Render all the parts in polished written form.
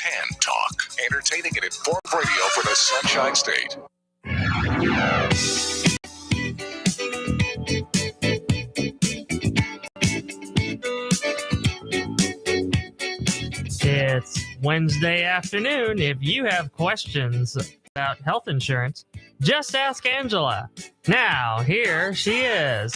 WTAN Talk, entertaining and informed radio for the Sunshine State. It's Wednesday afternoon. If you have questions about health insurance, just ask Angela. Now, here she is.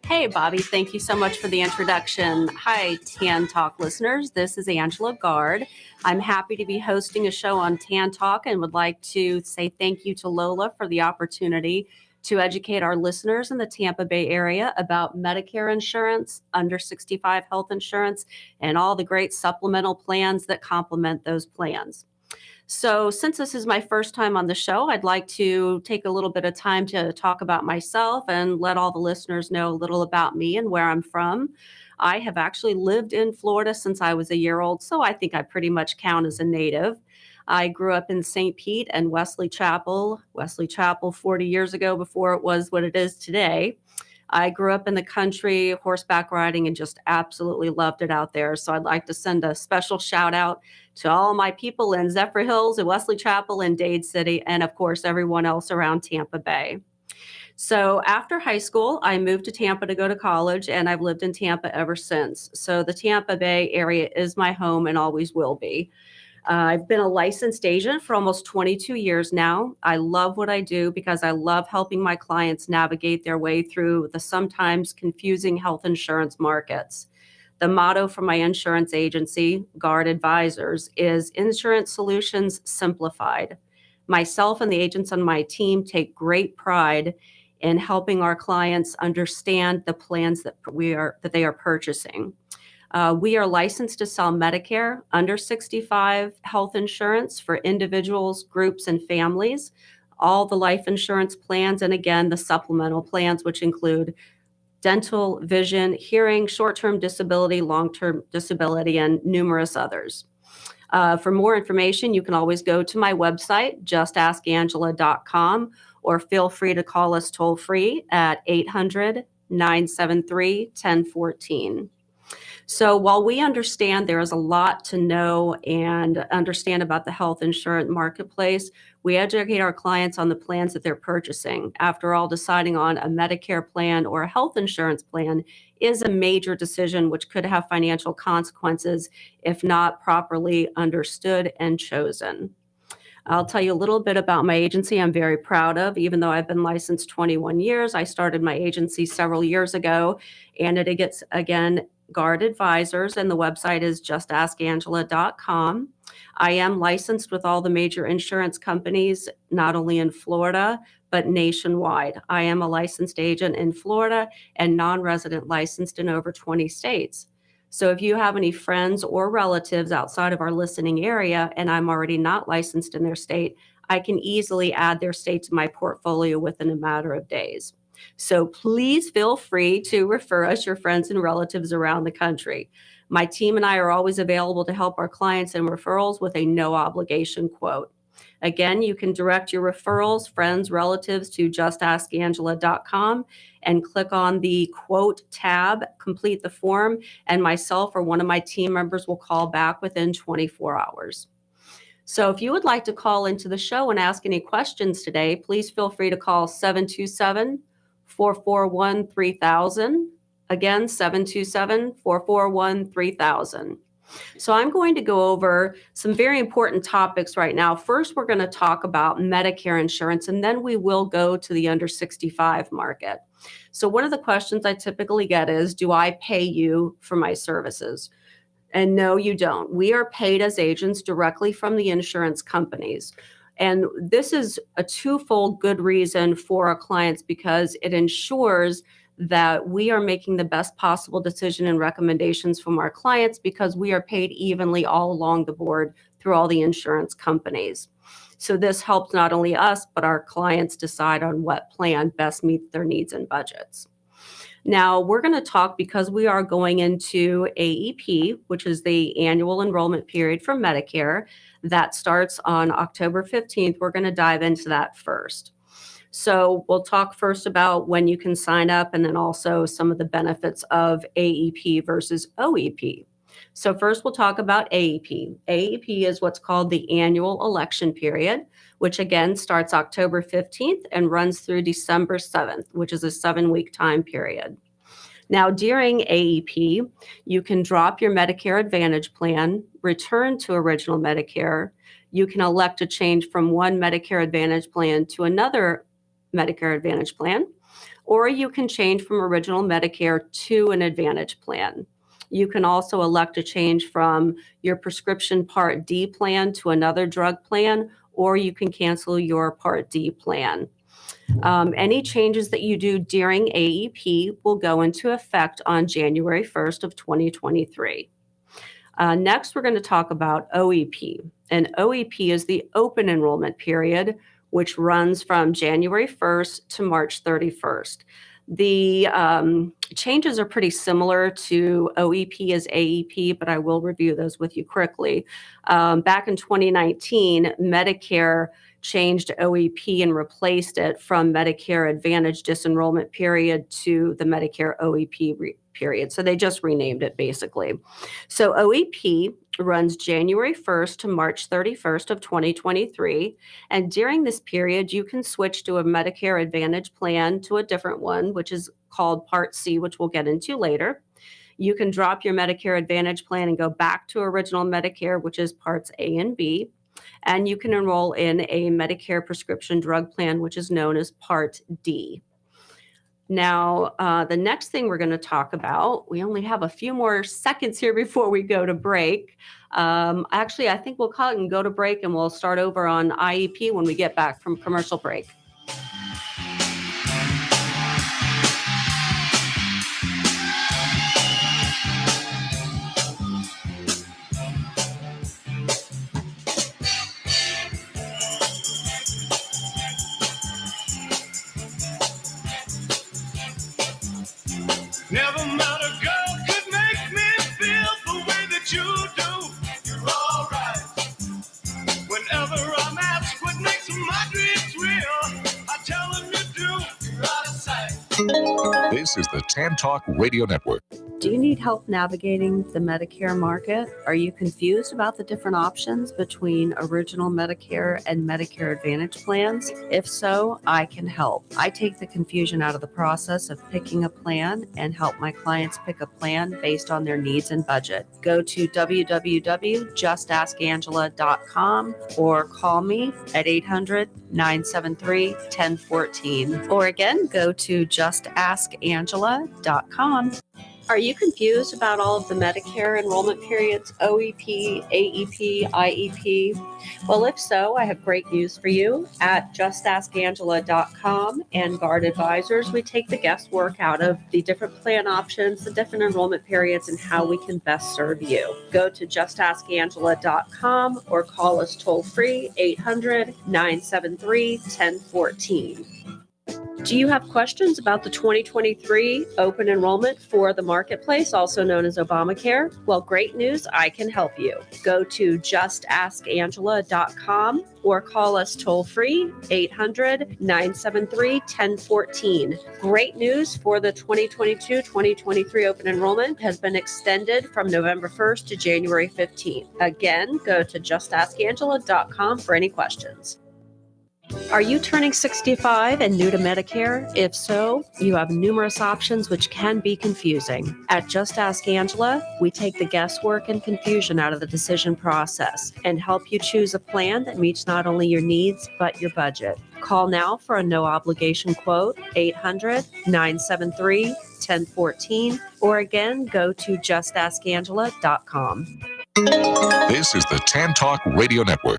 Hey, Bobby. Thank you so much for the introduction. Hi, TAN Talk listeners. This is Angela Gard. I'm happy to be hosting a show on TAN Talk and would like to say thank you to Lola for the opportunity to educate our listeners in the Tampa Bay area about Medicare insurance, under 65 health insurance, and all the great supplemental plans that complement those plans. So since this is my first time on the show, I'd like to take a little bit of time to talk about myself and let all the listeners know a little about me and where I'm from. I have actually lived in Florida since I was a year old, so I think I pretty much count as a native. I grew up in St. Pete and Wesley Chapel 40 years ago before it was what it is today. I grew up in the country, horseback riding, and just absolutely loved it out there. So I'd like to send a special shout out to all my people in Zephyrhills and Wesley Chapel and Dade City, and of course, everyone else around Tampa Bay. So after high school, I moved to Tampa to go to college, and I've lived in Tampa ever since. So the Tampa Bay area is my home and always will be. I've been a licensed agent for almost 22 years now. I love what I do because I love helping my clients navigate their way through the sometimes confusing health insurance markets. The motto for my insurance agency, Gard Advisors, is Insurance Solutions Simplified. Myself and the agents on my team take great pride in helping our clients understand the plans that they are purchasing. We are licensed to sell Medicare, under 65 health insurance for individuals, groups, and families, all the life insurance plans, and again, the supplemental plans, which include dental, vision, hearing, short-term disability, long-term disability, and numerous others. For more information, you can always go to my website, justaskangela.com, or feel free to call us toll-free at 800-973-1014. So while we understand there is a lot to know and understand about the health insurance marketplace, we educate our clients on the plans that they're purchasing. After all, deciding on a Medicare plan or a health insurance plan is a major decision which could have financial consequences if not properly understood and chosen. I'll tell you a little bit about my agency I'm very proud of. Even though I've been licensed 21 years, I started my agency several years ago, and it gets, again, Gard Advisors, and the website is justaskangela.com. I am licensed with all the major insurance companies, not only in Florida, but nationwide. I am a licensed agent in Florida and non-resident licensed in over 20 states. So if you have any friends or relatives outside of our listening area and I'm already not licensed in their state, I can easily add their state to my portfolio within a matter of days. So please feel free to refer us your friends and relatives around the country. My team and I are always available to help our clients and referrals with a no obligation quote. Again, you can direct your referrals, friends, relatives to justaskangela.com and click on the quote tab, complete the form, and myself or one of my team members will call back within 24 hours. So if you would like to call into the show and ask any questions today, please feel free to call 727-441-3000. Again, 727-441-3000. So I'm going to go over some very important topics right now. First, we're going to talk about Medicare insurance, and then we will go to the under 65 market. So one of the questions I typically get is, do I pay you for my services? And no, you don't. We are paid as agents directly from the insurance companies. And this is a twofold good reason for our clients because it ensures that we are making the best possible decision and recommendations from our clients because we are paid evenly all along the board through all the insurance companies. So this helps not only us, but our clients decide on what plan best meets their needs and budgets. Now, we're going to talk because we are going into AEP, which is the annual enrollment period for Medicare. That starts on October 15th. We're going to dive into that first. So we'll talk first about when you can sign up and then also some of the benefits of AEP versus OEP. So first we'll talk about AEP. AEP is what's called the annual election period, which again starts October 15th and runs through December 7th, which is a 7-week time period. Now, during AEP, you can drop your Medicare Advantage plan, return to original Medicare. You can elect to change from one Medicare Advantage plan to another Medicare Advantage plan, or you can change from original Medicare to an Advantage plan. You can also elect to change from your prescription Part D plan to another drug plan, or you can cancel your Part D plan. Any changes that you do during AEP will go into effect on January 1st of 2023. Next, we're going to talk about OEP. And OEP is the open enrollment period, which runs from January 1st to March 31st. The changes are pretty similar to OEP as AEP, but I will review those with you quickly. Back in 2019, Medicare changed OEP and replaced it from Medicare Advantage disenrollment period to the Medicare OEP period. So they just renamed it basically. So OEP runs January 1st to March 31st of 2023. And during this period, you can switch to a Medicare Advantage plan to a different one, which is called Part C, which we'll get into later. You can drop your Medicare Advantage plan and go back to original Medicare, which is Parts A and B. And you can enroll in a Medicare prescription drug plan, which is known as Part D. Now, the next thing we're going to talk about, we only have a few more seconds here before we go to break. Actually, I think we'll call it and go to break, and we'll start over on IEP when we get back from commercial break. Never met a girl could make me feel the way that you do. You're all right. Whenever I'm asked what makes my dreams real, I tell them you do. You're out of sight. This is the TAN Talk Radio Network. Do you need help navigating the Medicare market? Are you confused about the different options between original Medicare and Medicare Advantage plans? If so, I can help. I take the confusion out of the process of picking a plan and help my clients pick a plan based on their needs and budget. Go to www.justaskangela.com or call me at 800-973-1014. Or again, go to justaskangela.com. Are you confused about all of the Medicare enrollment periods, OEP, AEP, IEP? Well, if so, I have great news for you. At justaskangela.com and Guard Advisors, we take the guesswork out of the different plan options, the different enrollment periods, and how we can best serve you. Go to justaskangela.com or call us toll-free, 800-973-1014. Do you have questions about the 2023 open enrollment for the marketplace, also known as Obamacare? Well, great news, I can help you. Go to justaskangela.com or call us toll-free, 800-973-1014. Great news for the 2022-2023 open enrollment has been extended from November 1st to January 15th. Again, go to justaskangela.com for any questions. Are you turning 65 and new to Medicare? If so, you have numerous options which can be confusing. At Just Ask Angela, we take the guesswork and confusion out of the decision process and help you choose a plan that meets not only your needs, but your budget. Call now for a no-obligation quote, 800-973-1014, or again, go to justaskangela.com. This is the TAN Talk Radio Network.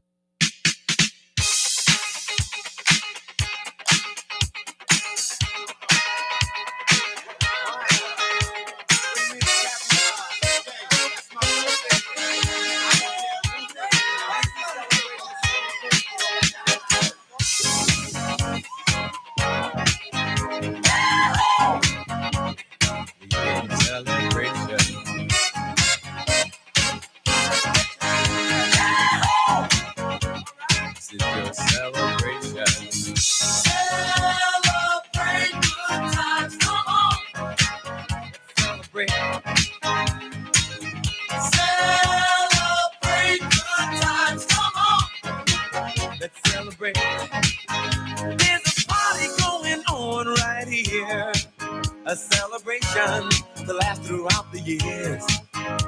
a celebration to last throughout the years.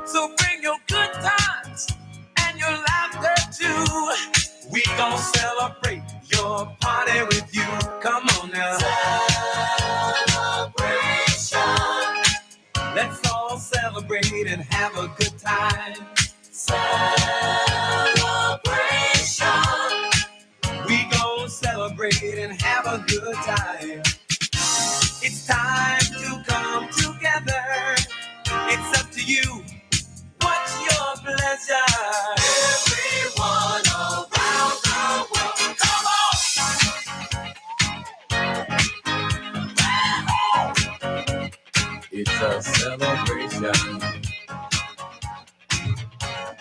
So bring your good times and your laughter too. We gon' celebrate your party with you. Come on now. Celebration. Let's all celebrate and have a good time. Celebration. We gon' celebrate and have a good time. It's time to come together. It's up to you. What's your pleasure? Everyone around the world, come on! It's a celebration.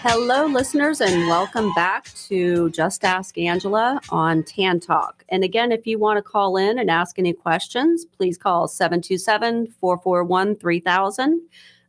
Hello, listeners, and welcome back to Just Ask Angela on TAN Talk. And again, if you want to call in and ask any questions, please call 727-441-3000.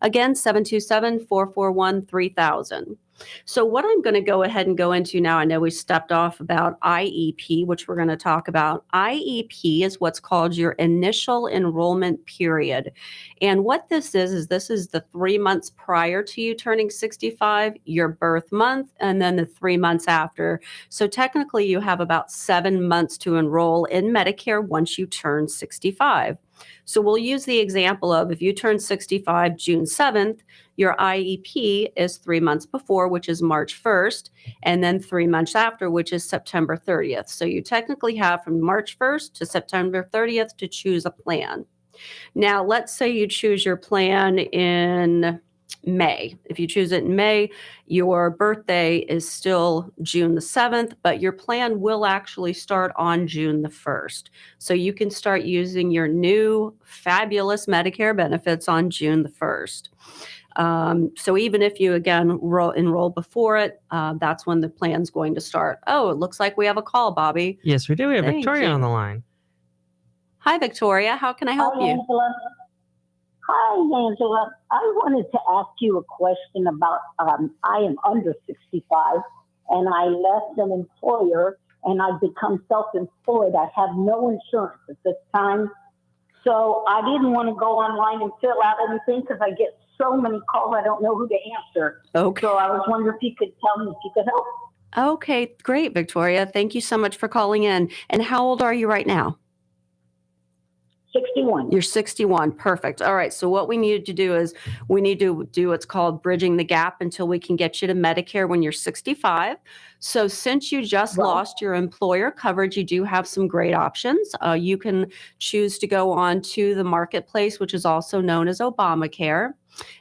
Again, 727-441-3000. So what I'm going to go ahead and go into now, I know we stepped off about IEP, which we're going to talk about. IEP is what's called your initial enrollment period. And what this is this is the 3 months prior to you turning 65, your birth month, and then the 3 months after. So technically you have about 7 months to enroll in Medicare once you turn 65. So we'll use the example of if you turn 65 June 7th, your IEP is 3 months before, which is March 1st, and then 3 months after, which is September 30th. So you technically have from March 1st to September 30th to choose a plan. Now, let's say you choose your plan in May. If you choose it in May, your birthday is still June the 7th, but your plan will actually start on June the 1st. So you can start using your new fabulous Medicare benefits on June the 1st. So even if you, again, enroll before it, that's when the plan's going to start. Oh, it looks like we have a call, Bobby. Yes, we do. We have Thank Victoria you. on the line. Hi, Victoria. How can I help Hi, you? Angela. Hi, Angela. I wanted to ask you a question about, I am under 65 and I left an employer and I've become self-employed. I have no insurance at this time. So I didn't want to go online and fill out anything because I get so many calls, I don't know who to answer. Okay. So I was wondering if you could tell me if you could help. Okay, great, Victoria. Thank you so much for calling in. And how old are you right now? 61. You're 61. Perfect. All right. So what we need to do is we need to do what's called bridging the gap until we can get you to Medicare when you're 65. So since you just Right. lost your employer coverage, you do have some great options. You can choose to go on to the marketplace, which is also known as Obamacare.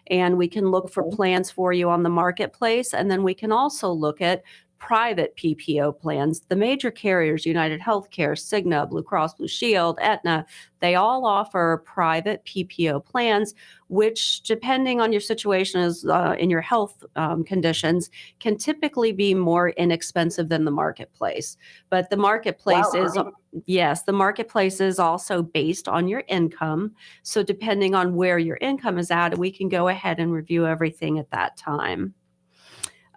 And we can look for Okay. plans for you on the marketplace. And then we can also look at private PPO plans. The major carriers, United Healthcare, Cigna, Blue Cross Blue Shield, Aetna, they all offer private PPO plans, which, depending on your situation is in your health conditions, can typically be more inexpensive than the marketplace. But the marketplace Wow, is, great. yes, the marketplace is also based on your income. So depending on where your income is at, we can go ahead and review everything at that time.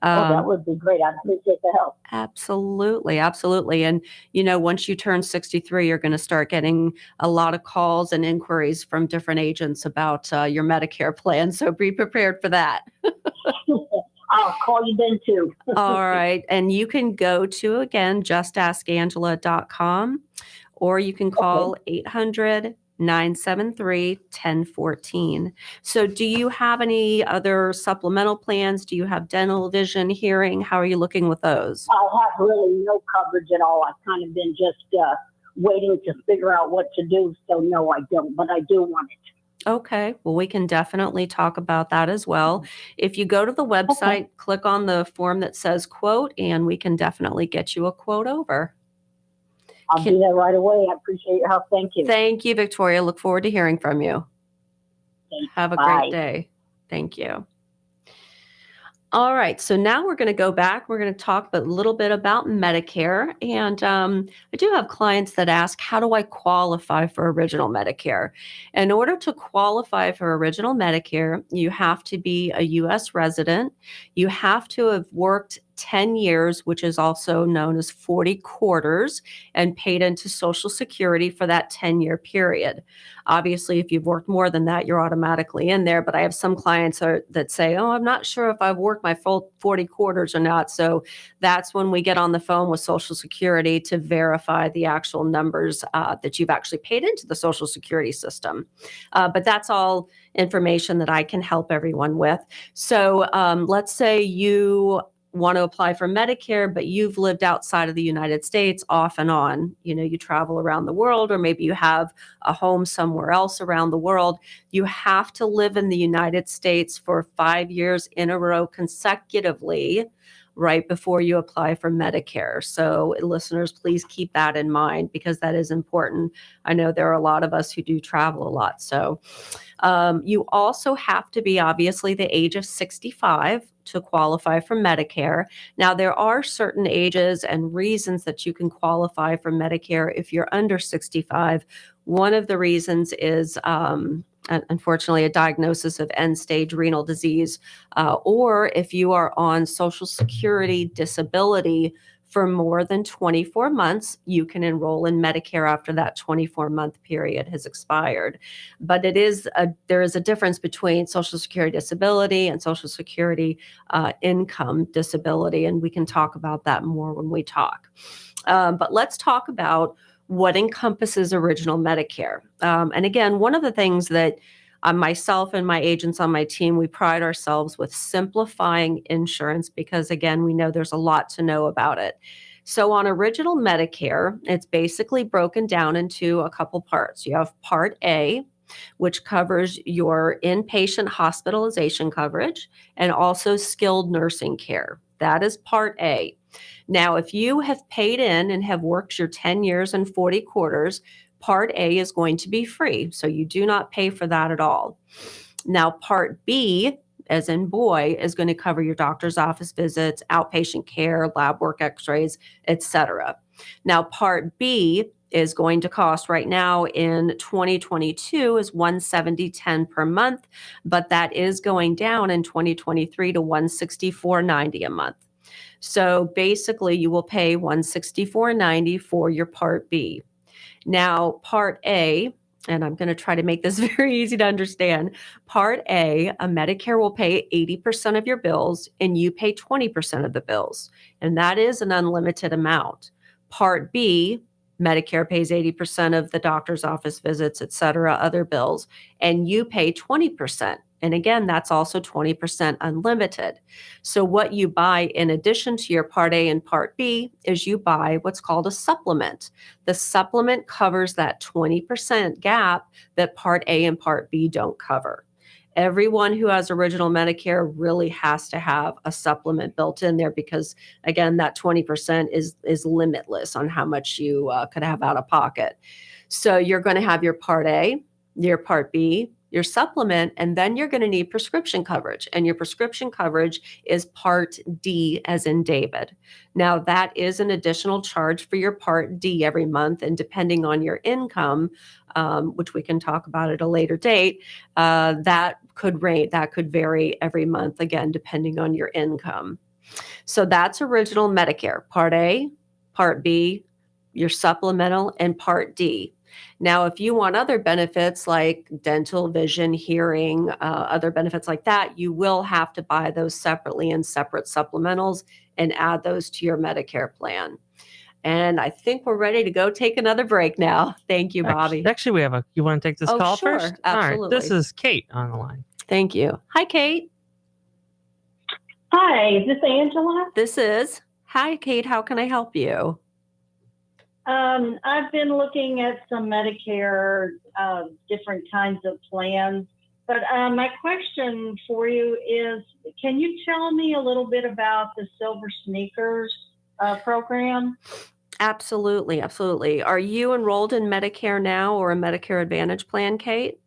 That would be great. I appreciate the help. Absolutely. Absolutely. And, once you turn 63, you're going to start getting a lot of calls and inquiries from different agents about your Medicare plan. So be prepared for that. I'll call you then too. All right. And you can go to, again, justaskangela.com, or you can call 800-973-1014. So do you have any other supplemental plans? Do you have dental, vision, hearing? How are you looking with those? I have really no coverage at all. I've kind of been just waiting to figure out what to do. So no, I don't, but I do want it. Okay. Well, we can definitely talk about that as well. If you go to the website, click on the form that says quote, and we can definitely get you a quote over. I'll do that right away. I appreciate your help. Thank you. Thank you, Victoria. Look forward to hearing from you. Thanks. Have a Bye. great day. Thank you. All right. So now we're going to go back. We're going to talk a little bit about Medicare. And I do have clients that ask, how do I qualify for Original Medicare? In order to qualify for Original Medicare, you have to be a U.S. resident. You have to have worked 10 years, which is also known as 40 quarters, and paid into Social Security for that 10-year period. Obviously, if you've worked more than that, you're automatically in there. But I have some clients that say, oh, I'm not sure if I've worked my full 40 quarters or not. So that's when we get on the phone with Social Security to verify the actual numbers that you've actually paid into the Social Security system. But that's all information that I can help everyone with. So let's say you want to apply for Medicare, but you've lived outside of the United States off and on. You travel around the world, or maybe you have a home somewhere else around the world. You have to live in the United States for 5 years in a row consecutively right before you apply for Medicare. So listeners, please keep that in mind, because that is important. I know there are a lot of us who do travel a lot. So you also have to be obviously the age of 65 to qualify for Medicare. Now, there are certain ages and reasons that you can qualify for Medicare if you're under 65. One of the reasons is unfortunately a diagnosis of end-stage renal disease, or if you are on Social Security disability for more than 24 months, you can enroll in Medicare after that 24-month period has expired. But there is a difference between Social Security disability and Social Security income disability, and we can talk about that more when we talk. But let's talk about what encompasses original Medicare. And again, one of the things that myself and my agents on my team, we pride ourselves with simplifying insurance, because again, we know there's a lot to know about it. So on original Medicare, it's basically broken down into a couple parts. You have Part A, which covers your inpatient hospitalization coverage and also skilled nursing care. That is Part A. Now, if you have paid in and have worked your 10 years and 40 quarters, Part A is going to be free. So you do not pay for that at all. Now, Part B, as in boy, is going to cover your doctor's office visits, outpatient care, lab work, x-rays, etc. Now, Part B is going to cost right now in 2022 is $170.10 per month, but that is going down in 2023 to $164.90 a month. So basically, you will pay $164.90 for your Part B. Now, Part A, and I'm going to try to make this very easy to understand. Part A, a Medicare will pay 80% of your bills, and you pay 20% of the bills, and that is an unlimited amount. Part B, Medicare pays 80% of the doctor's office visits, et cetera, other bills, and you pay 20%. And again, that's also 20% unlimited. So what you buy in addition to your Part A and Part B is you buy what's called a supplement. The supplement covers that 20% gap that Part A and Part B don't cover. Everyone who has original Medicare really has to have a supplement built in there, because again, that 20% is limitless on how much you could have out of pocket. So you're going to have your Part A, your Part B, your supplement, and then you're going to need prescription coverage. And your prescription coverage is Part D, as in David. Now, that is an additional charge for your Part D every month. And depending on your income, which we can talk about at a later date, that could vary every month, again, depending on your income. So that's original Medicare, Part A, Part B, your supplemental, and Part D. Now, if you want other benefits like dental, vision, hearing, other benefits like that, you will have to buy those separately in separate supplementals and add those to your Medicare plan. And I think we're ready to go take another break now. Thank you, Bobby. Actually, you want to take this call sure, first? Absolutely. All right, this is Kate on the line. Thank you. Hi, Kate. Hi, is this Angela? This is. Hi, Kate. How can I help you? I've been looking at some Medicare, different kinds of plans, but my question for you is, can you tell me a little bit about the Silver Sneakers program? Absolutely, absolutely. Are you enrolled in Medicare now or a Medicare Advantage plan, Kate?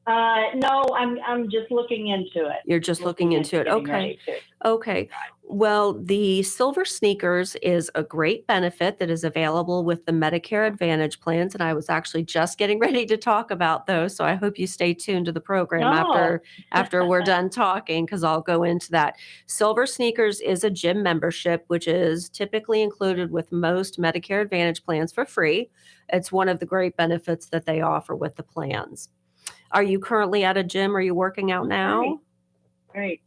No, I'm just looking into it. You're just looking into it. getting Okay. ready to. Okay. Well, the Silver Sneakers is a great benefit that is available with the Medicare Advantage plans. And I was actually just getting ready to talk about those. So I hope you stay tuned to the program No. after we're done talking, because I'll go into that. Silver Sneakers is a gym membership, which is typically included with most Medicare Advantage plans for free. It's one of the great benefits that they offer with the plans. Are you currently at a gym? Are you working out now? Great.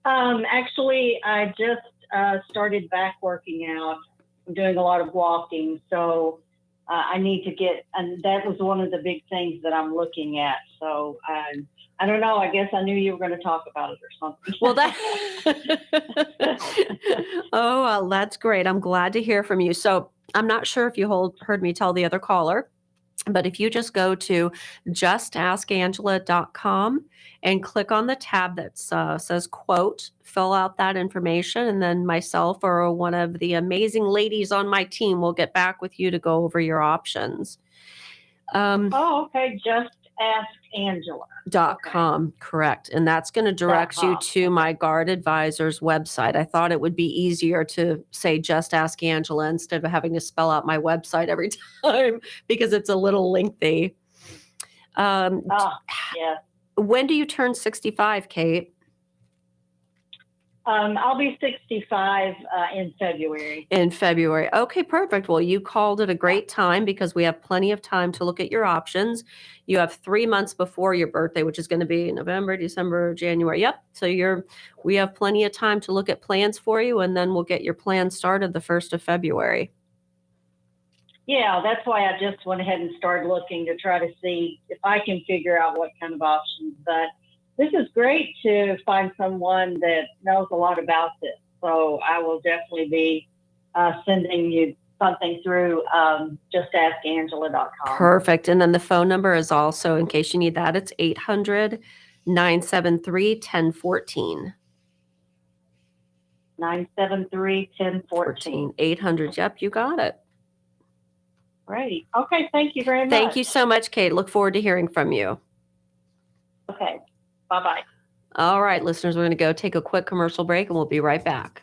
Actually, I just started back working out. I'm doing a lot of walking, so I need to get, and that was one of the big things that I'm looking at. So I don't know. I guess I knew you were going to talk about it or something. Well, oh, well, that's great. I'm glad to hear from you. So I'm not sure if you heard me tell the other caller, but if you just go to justaskangela.com and click on the tab that says quote, fill out that information, and then myself or one of the amazing ladies on my team will get back with you to go over your options. Oh, okay. Just ask Angela. .com, correct. And that's going to direct you to my Guard Advisor's website. I thought it would be easier to say just ask Angela instead of having to spell out my website every time because it's a little lengthy. Yeah. When do you turn 65, Kate? I'll be 65 in February. In February. Okay, perfect. Well, you called it a great time because we have plenty of time to look at your options. You have 3 months before your birthday, which is going to be November, December, January. Yep. So we have plenty of time to look at plans for you, and then we'll get your plan started the 1st of February. Yeah, that's why I just went ahead and started looking to try to see if I can figure out what kind of options. But this is great to find someone that knows a lot about this. So I will definitely be sending you something through justaskangela.com. Perfect. And then the phone number is also, in case you need that, it's 800-973-1014. 973-1014. 800. Yep, you got it. Great. Okay, thank you very much. Thank you so much, Kate. Look forward to hearing from you. Okay, bye-bye. All right, listeners, we're going to go take a quick commercial break and we'll be right back.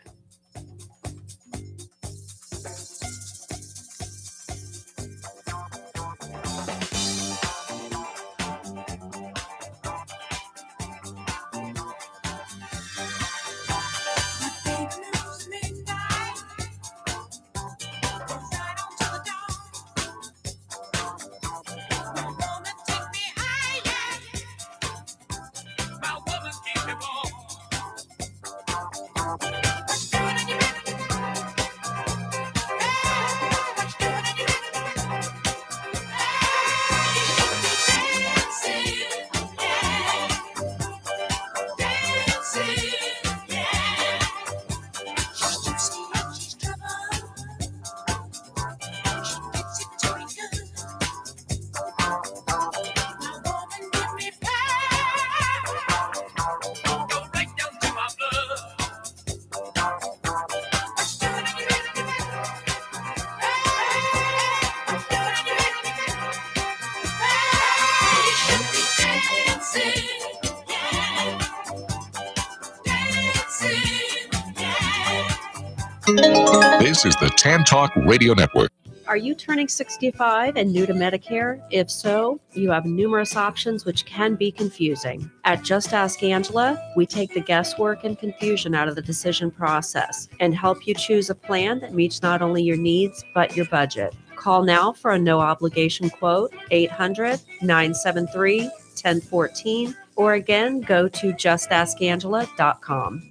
This is the TAN Talk Radio Network. Are you turning 65 and new to Medicare? If so, you have numerous options which can be confusing. At Just Ask Angela, we take the guesswork and confusion out of the decision process and help you choose a plan that meets not only your needs, but your budget. Call now for a no-obligation quote, 800-973-1014, or again, go to justaskangela.com.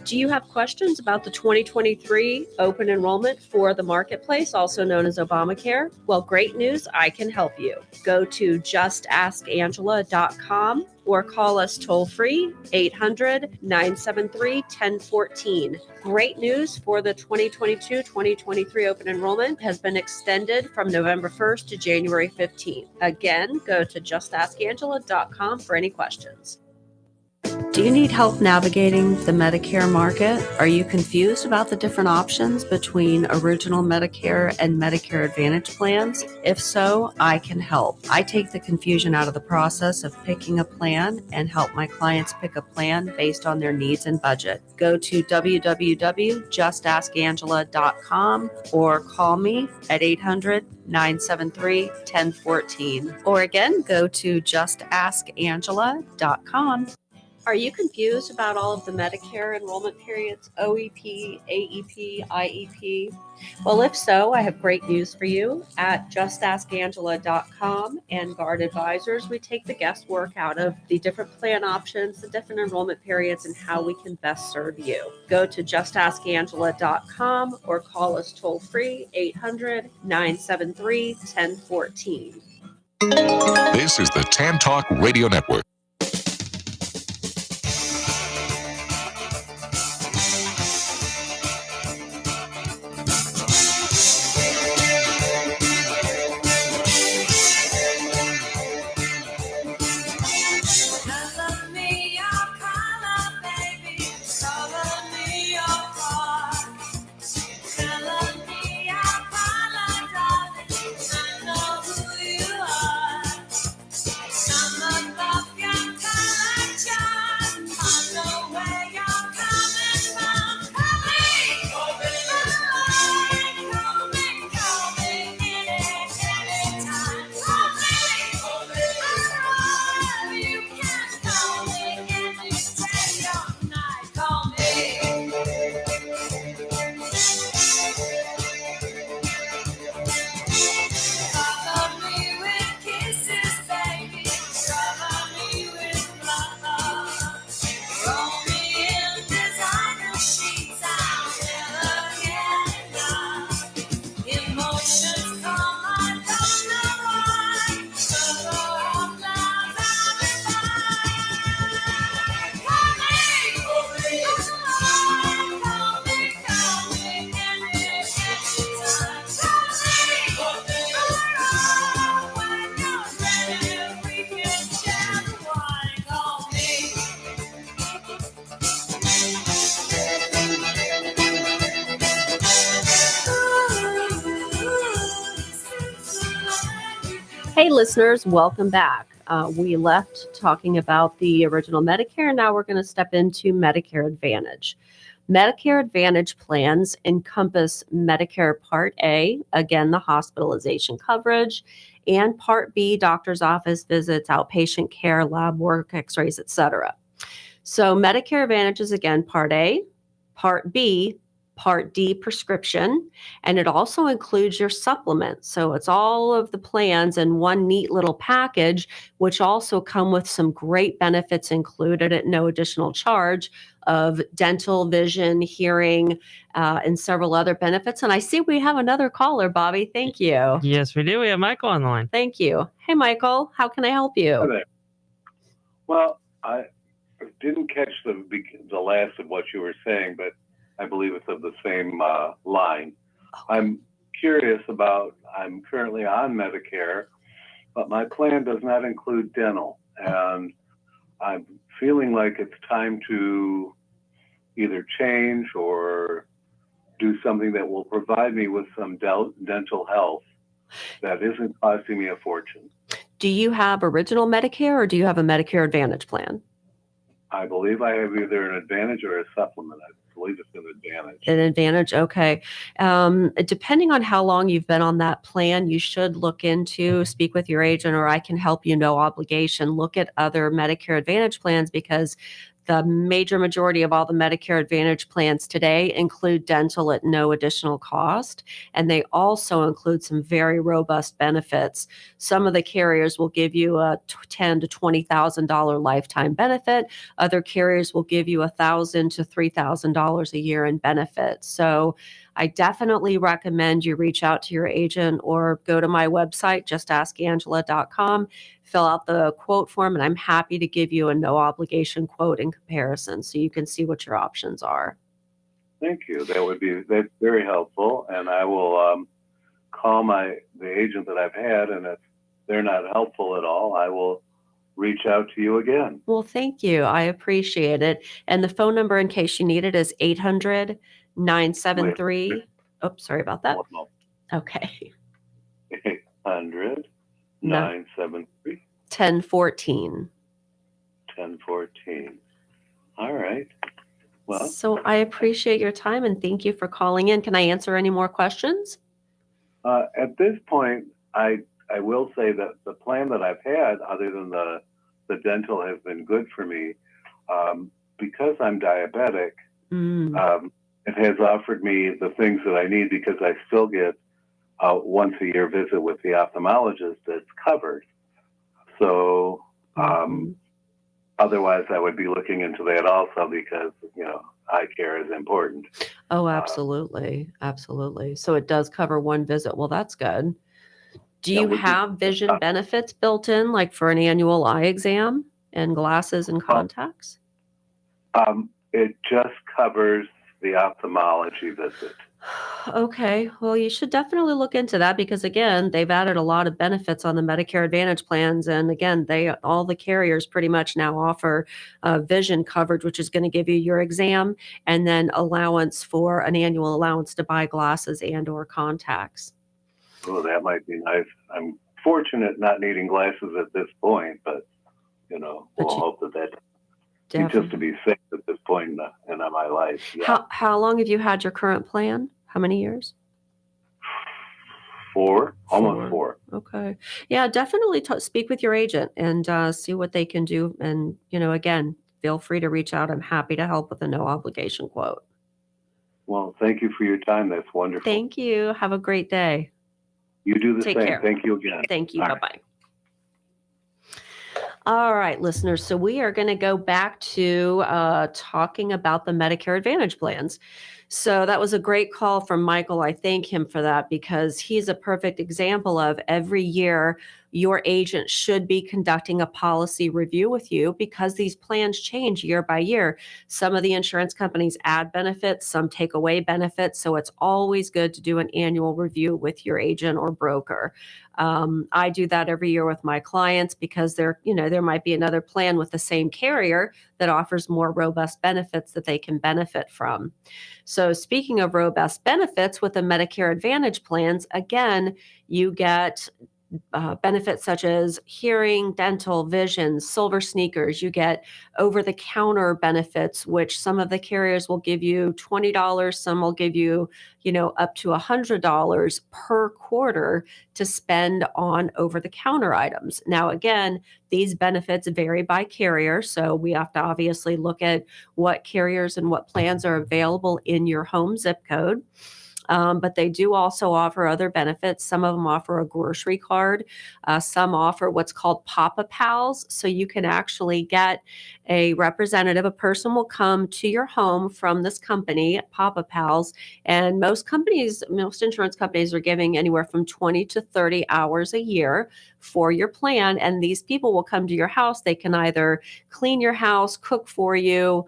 Do you have questions about the 2023 open enrollment for the marketplace, also known as Obamacare? Well, great news, I can help you. Go to justaskangela.com or call us toll-free, 800-973-1014. Great news for the 2022-2023 open enrollment has been extended from November 1st to January 15th. Again, go to justaskangela.com for any questions. Do you need help navigating the Medicare market? Are you confused about the different options between original Medicare and Medicare Advantage plans? If so, I can help. I take the confusion out of the process of picking a plan and help my clients pick a plan based on their needs and budget. Go to www.justaskangela.com or call me at 800-973-1014. Or again, go to justaskangela.com. Are you confused about all of the Medicare enrollment periods, OEP, AEP, IEP? Well, if so, I have great news for you. At justaskangela.com and Guard Advisors, we take the guesswork out of the different plan options, the different enrollment periods, and how we can best serve you. Go to justaskangela.com or call us toll free 800-973-1014. This is the Tan Talk Radio Network. Hey, listeners, welcome back. We left talking about the original Medicare. Now we're going to step into Medicare Advantage. Medicare Advantage plans encompass Medicare Part A, again, the hospitalization coverage, and Part B, doctor's office visits, outpatient care, lab work, x-rays, etc. So Medicare Advantage is, again, Part A, Part B, Part D prescription, and it also includes your supplements. So it's all of the plans in one neat little package, which also come with some great benefits included at no additional charge of dental, vision, hearing, and several other benefits. And I see we have another caller, Bobby. Thank you. Yes, we do. We have Michael on the line. Thank you. Hey, Michael, how can I help Hi you? there. Well, I didn't catch the last of what you were saying, but I believe it's of the same line. I'm curious about, I'm currently on Medicare, but my plan does not include dental. And I'm feeling like it's time to either change or do something that will provide me with some dental health that isn't costing me a fortune. Do you have original Medicare or do you have a Medicare Advantage plan? I believe I have either an Advantage or a supplement. I believe it's an Advantage. An Advantage, okay. Depending on how long you've been on that plan, you should look into, speak with your agent, or I can help you, no obligation. Look at other Medicare Advantage plans because the major majority of all the Medicare Advantage plans today include dental at no additional cost, and they also include some very robust benefits. Some of the carriers will give you a $10,000 to $20,000 lifetime benefit. Other carriers will give you $1,000 to $3,000 a year in benefits. So I definitely recommend you reach out to your agent or go to my website, justaskangela.com, fill out the quote form, and I'm happy to give you a no obligation quote in comparison so you can see what your options are. Thank you. That's very helpful. And I will call the agent that I've had, and if they're not helpful at all, I will reach out to you again. Well, thank you. I appreciate it. And the phone number, in case you need it, is 800-973. Oh, sorry about that. Okay. 800 No. 973 1014. 1014. All right. Well, So I appreciate your time and thank you for calling in. Can I answer any more questions? at this point, I will say that the plan that I've had, other than the dental, has been good for me. Because I'm diabetic, it has offered me the things that I need because I still get a once a year visit with the ophthalmologist that's covered. So otherwise I would be looking into that also because, eye care is important. Oh, absolutely. Absolutely. So it does cover one visit. Well, that's good. Do That you would be- have vision benefits built in, like for an annual eye exam and glasses and contacts? It just covers the ophthalmology visit. Okay. Well, you should definitely look into that because again, they've added a lot of benefits on the Medicare Advantage plans. And again, all the carriers pretty much now offer vision coverage, which is going to give you your exam and then allowance for an annual allowance to buy glasses and or contacts. Oh, that might be nice. I'm fortunate not needing glasses at this point, but we'll hope that just to be safe at this point in my life. Yeah. How long have you had your current plan? How many years? Almost four. Okay. Yeah, definitely speak with your agent and see what they can do. And, again, feel free to reach out. I'm happy to help with a no obligation quote. Well, thank you for your time. That's wonderful. Thank you. Have a great day. You do the Take same. care. Thank you again. Thank you. All Bye-bye. right. All right, listeners. So we are going to go back to talking about the Medicare Advantage plans. So that was a great call from Michael. I thank him for that because he's a perfect example of every year your agent should be conducting a policy review with you because these plans change year by year. Some of the insurance companies add benefits, some take away benefits. So it's always good to do an annual review with your agent or broker. I do that every year with my clients because there might be another plan with the same carrier that offers more robust benefits that they can benefit from. So speaking of robust benefits with the Medicare Advantage plans, again, you get benefits such as hearing, dental, vision, silver sneakers. You get over-the-counter benefits, which some of the carriers will give you $20. Some will give you, up to $100 per quarter to spend on over-the-counter items. Now, again, these benefits vary by carrier, so we have to obviously look at what carriers and what plans are available in your home zip code. But they do also offer other benefits. Some of them offer a grocery card. Some offer what's called Papa Pals. So you can actually get a representative. A person will come to your home from this company, Papa Pals. And most insurance companies are giving anywhere from 20 to 30 hours a year for your plan. And these people will come to your house. They can either clean your house, cook for you,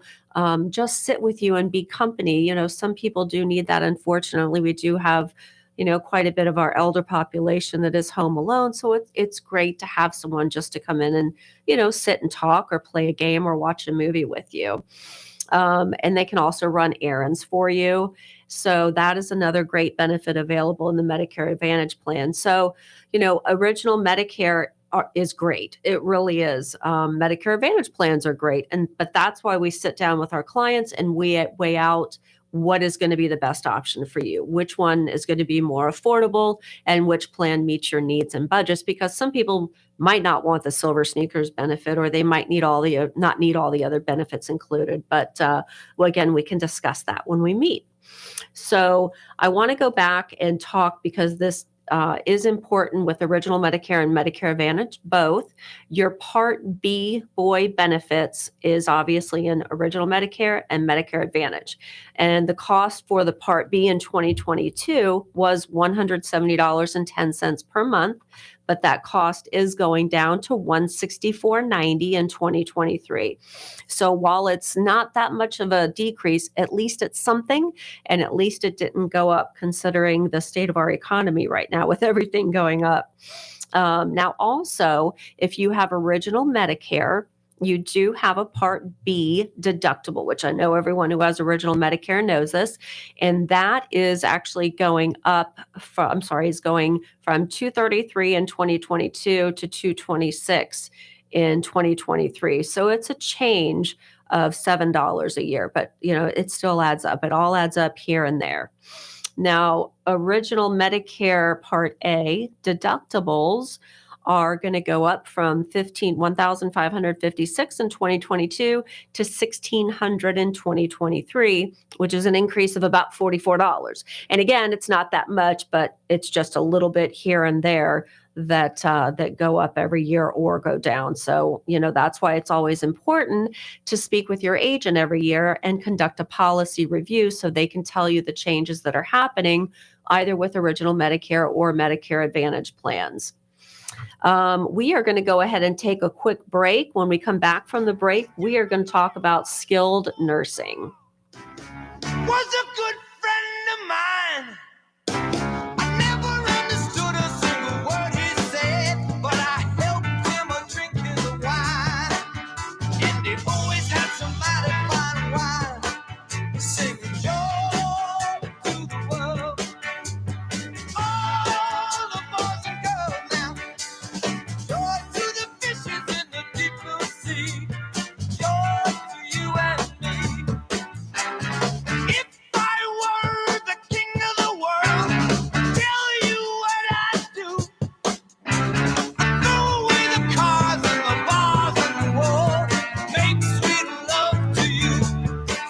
just sit with you and be company. Some people do need that. Unfortunately, we do have, quite a bit of our elder population that is home alone. So it's great to have someone just to come in and, sit and talk or play a game or watch a movie with you. And they can also run errands for you. So that is another great benefit available in the Medicare Advantage plan. So, original Medicare is great. It really is. Medicare Advantage plans are great. But that's why we sit down with our clients and we weigh out what is going to be the best option for you, which one is going to be more affordable and which plan meets your needs and budgets, because some people might not want the silver sneakers benefit, or they might not need all the other benefits included. But again, we can discuss that when we meet. So I want to go back and talk because this is important with original Medicare and Medicare Advantage, both. Your Part B boy benefits is obviously in original Medicare and Medicare Advantage. And the cost for the Part B in 2022 was $170.10 per month. But that cost is going down to $164.90 in 2023. So while it's not that much of a decrease, at least it's something, and at least it didn't go up considering the state of our economy right now with everything going up. Now, also, if you have original Medicare, you do have a Part B deductible, which I know everyone who has original Medicare knows this. And that is actually going up from, is going from $233 in 2022 to $226 in 2023. So it's a change of $7 a year, but it still adds up. It all adds up here and there. Now, original Medicare Part A deductibles are going to go up from $1,556 in 2022 to $1,600 in 2023, which is an increase of about $44. And again, it's not that much, but it's just a little bit here and there that go up every year or go down. So, that's why it's always important to speak with your agent every year and conduct a policy review so they can tell you the changes that are happening either with original Medicare or Medicare Advantage plans. We are going to go ahead and take a quick break. When we come back from the break, we are going to talk about skilled nursing. Was a good friend of mine. I never understood a single word he said, but I helped him drink his wine. And he always had somebody fine wine, singing joy to the world. All the boys and girls now, joy to the fishes in the deep blue sea, joy to you and me. If I were the king of the world, tell you what I'd do. I'd throw away the cars and the bars and the war, make sweet love to you,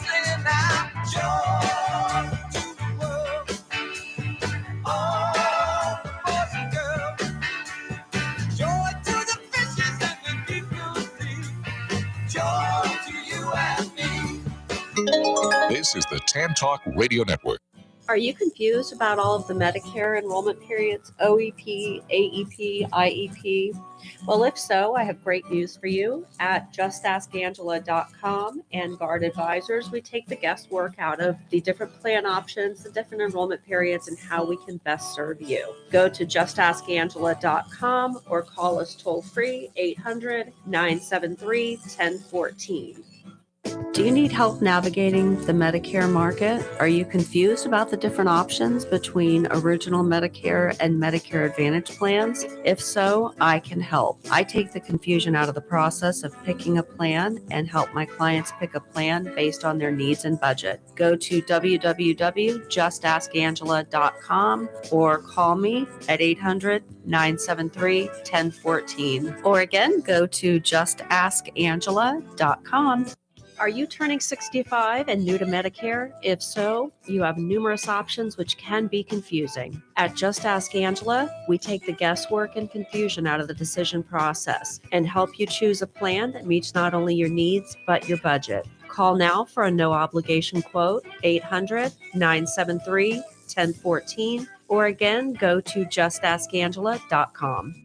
singing out joy to the world. All the boys and girls, joy to the fishes in the deep blue sea, joy to you and me. This is the Tan Talk Radio Network. Are you confused about all of the Medicare enrollment periods, OEP, AEP, IEP? Well, if so, I have great news for you. At justaskangela.com and Guard Advisors, we take the guesswork out of the different plan options, the different enrollment periods, and how we can best serve you. Go to justaskangela.com or call us toll-free 800-973-1014. Do you need help navigating the Medicare market? Are you confused about the different options between original Medicare and Medicare Advantage plans? If so, I can help. I take the confusion out of the process of picking a plan and help my clients pick a plan based on their needs and budget. Go to www.justaskangela.com or call me at 800-973-1014. Or again, go to justaskangela.com. Are you turning 65 and new to Medicare? If so, you have numerous options which can be confusing. At Just Ask Angela, we take the guesswork and confusion out of the decision process and help you choose a plan that meets not only your needs, but your budget. Call now for a no-obligation quote, 800-973-1014, or again, go to justaskangela.com.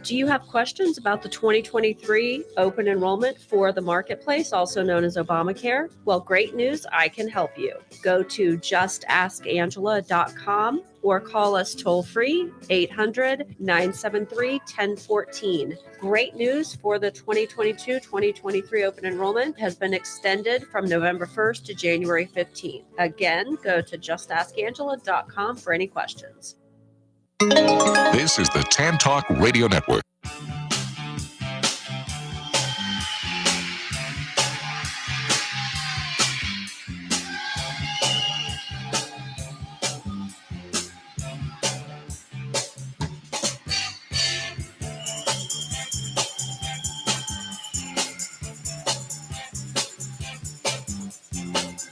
Do you have questions about the 2023 open enrollment for the marketplace, also known as Obamacare? Well, great news, I can help you. Go to justaskangela.com or call us toll-free 800-973-1014. Great news for the 2022-2023 open enrollment has been extended from November 1st to January 15th. Again, go to justaskangela.com for any questions. This is the Tan Talk Radio Network.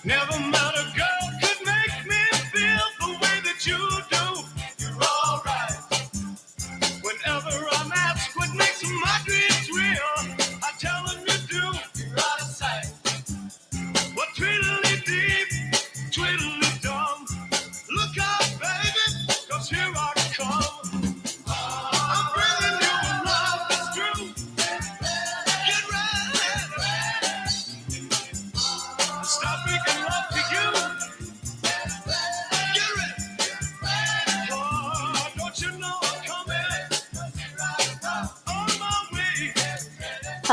Never met a girl could make me feel the way that you do. You're all right. Whenever I'm at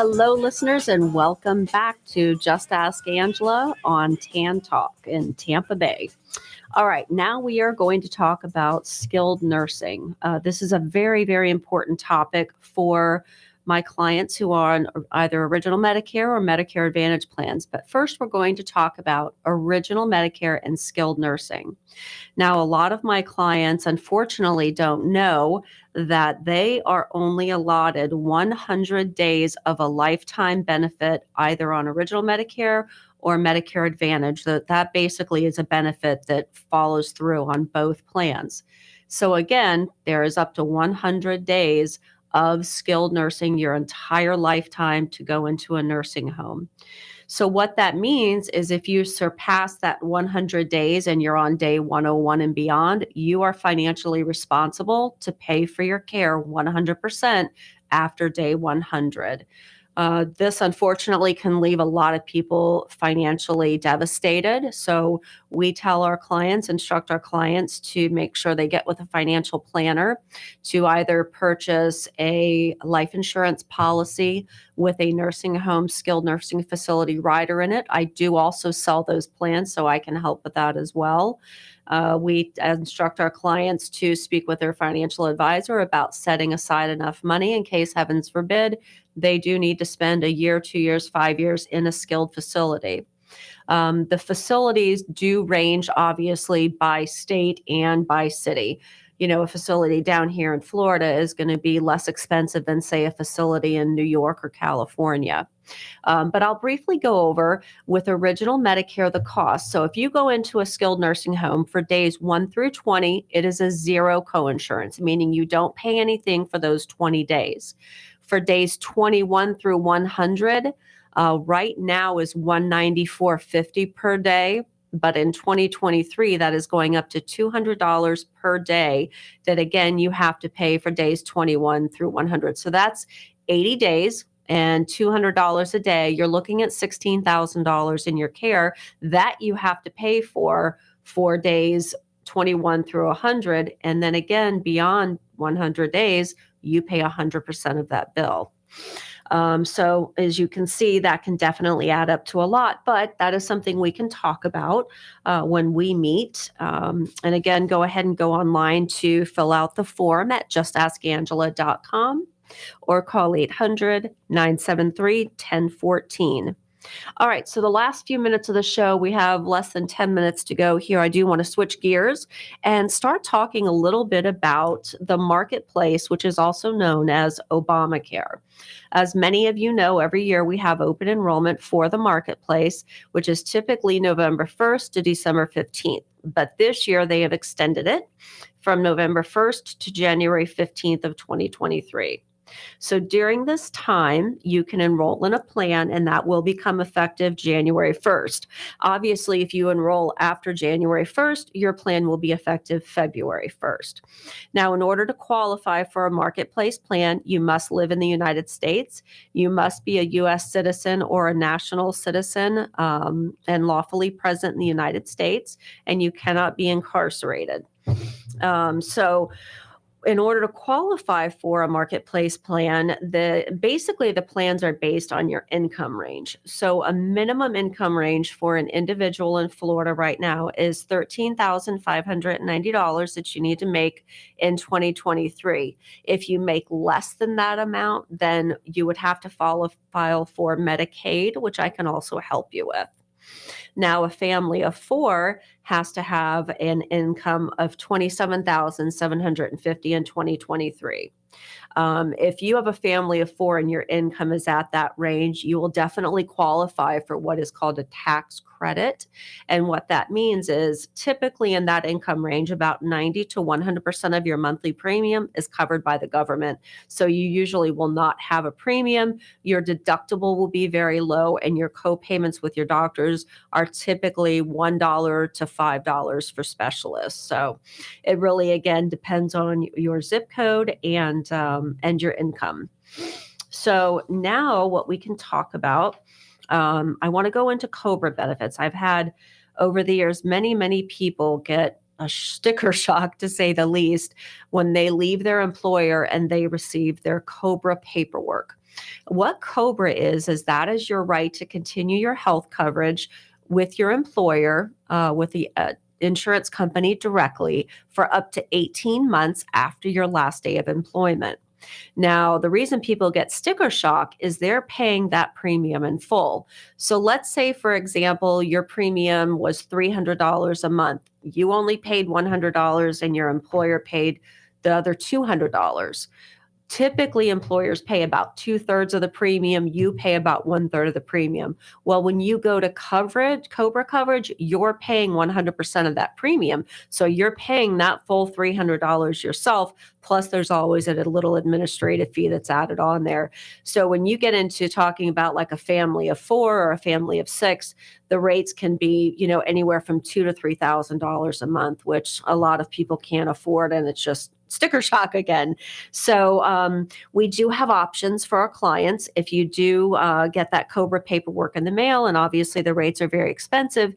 Hello, listeners, and welcome back to Just Ask Angela on TAN Talk in Tampa Bay. All right, now we are going to talk about skilled nursing. This is a very, very important topic for my clients who are on either Original Medicare or Medicare Advantage plans. But first, we're going to talk about Original Medicare and skilled nursing. Now, a lot of my clients, unfortunately, don't know that they are only allotted 100 days of a lifetime benefit, either on Original Medicare or Medicare Advantage. That basically is a benefit that follows through on both plans. So again, there is up to 100 days of skilled nursing your entire lifetime to go into a nursing home. So what that means is if you surpass that 100 days and you're on day 101 and beyond, you are financially responsible to pay for your care 100% after day 100. This unfortunately can leave a lot of people financially devastated. So we tell our clients, instruct our clients to make sure they get with a financial planner to either purchase a life insurance policy with a nursing home, skilled nursing facility rider in it. I do also sell those plans, so I can help with that as well. We instruct our clients to speak with their financial advisor about setting aside enough money in case, heavens forbid, they do need to spend a year, 2 years, 5 years in a skilled facility. The facilities do range, obviously, by state and by city. You know, a facility down here in Florida is going to be less expensive than, say, a facility in New York or California. But I'll briefly go over with Original Medicare the cost. So if you go into a skilled nursing home for days 1 through 20, it is a zero coinsurance, meaning you don't pay anything for those 20 days. For days 21 through 100, right now is $194.50 per day. But in 2023, that is going up to $200 per day that, again, you have to pay for days 21 through 100. So that's 80 days and $200 a day. You're looking at $16,000 in your care that you have to pay for days 21 through 100. And then again, beyond 100 days, you pay 100% of that bill. So as you can see, that can definitely add up to a lot, but that is something we can talk about when we meet. And again, go ahead and go online to fill out the form at justaskangela.com or call 800-973-1014. All right, so the last few minutes of the show, we have less than 10 minutes to go here. I do want to switch gears and start talking a little bit about the marketplace, which is also known as Obamacare. As many of you know, every year we have open enrollment for the marketplace, which is typically November 1st to December 15th. But this year they have extended it from November 1st to January 15th of 2023. So during this time, you can enroll in a plan, and that will become effective January 1st. Obviously, if you enroll after January 1st, your plan will be effective February 1st. Now, in order to qualify for a marketplace plan, you must live in the United States. You must be a U.S. citizen or a national citizen and lawfully present in the United States, and you cannot be incarcerated. In order to qualify for a marketplace plan, basically the plans are based on your income range. So a minimum income range for an individual in Florida right now is $13,590 that you need to make in 2023. If you make less than that amount, then you would have to file for Medicaid, which I can also help you with. Now, a family of 4 has to have an income of $27,750 in 2023. If you have a family of 4 and your income is at that range, you will definitely qualify for what is called a tax credit. And what that means is typically in that income range, about 90 to 100% of your monthly premium is covered by the government. So you usually will not have a premium. Your deductible will be very low, and your co-payments with your doctors are typically $1 to $5 for specialists. So it really, again, depends on your zip code and your income. So now what we can talk about, I want to go into COBRA benefits. I've had over the years, many people get a sticker shock, to say the least, when they leave their employer and they receive their COBRA paperwork. What COBRA is that is your right to continue your health coverage with your employer, with the insurance company directly for up to 18 months after your last day of employment. Now, the reason people get sticker shock is they're paying that premium in full. So let's say, for example, your premium was $300 a month. You only paid $100 and your employer paid the other $200. Typically, employers pay about 2/3 of the premium. You pay about 1/3 of the premium. Well, when you go to COBRA coverage, you're paying 100% of that premium. So you're paying that full $300 yourself. Plus, there's always a little administrative fee that's added on there. So when you get into talking about like a family of 4 or a family of 6, the rates can be, anywhere from $2,000 to $3,000 a month, which a lot of people can't afford, and it's just sticker shock again. So we do have options for our clients. If you do get that COBRA paperwork in the mail, and obviously the rates are very expensive,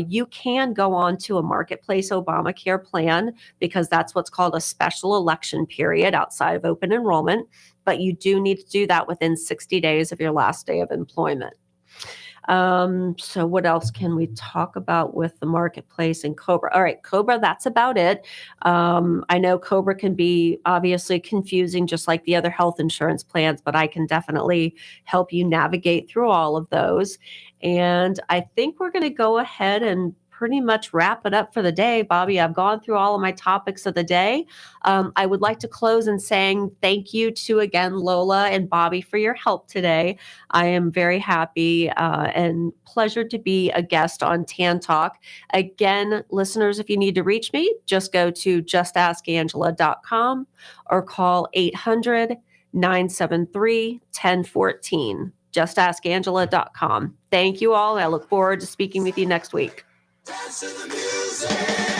you can go on to a marketplace Obamacare plan, because that's what's called a special election period outside of open enrollment. But you do need to do that within 60 days of your last day of employment. So what else can we talk about with the marketplace and COBRA? All right, COBRA, that's about it. I know COBRA can be obviously confusing, just like the other health insurance plans, but I can definitely help you navigate through all of those. And I think we're going to go ahead and pretty much wrap it up for the day. Bobby, I've gone through all of my topics of the day. I would like to close in saying thank you to, again, Lola and Bobby for your help today. I am very happy and pleasured to be a guest on TAN Talk. Again, listeners, if you need to reach me, just go to justaskangela.com or call 800-973-1014. Justaskangela.com. Thank you all. I look forward to speaking with you next week. Dance to the music.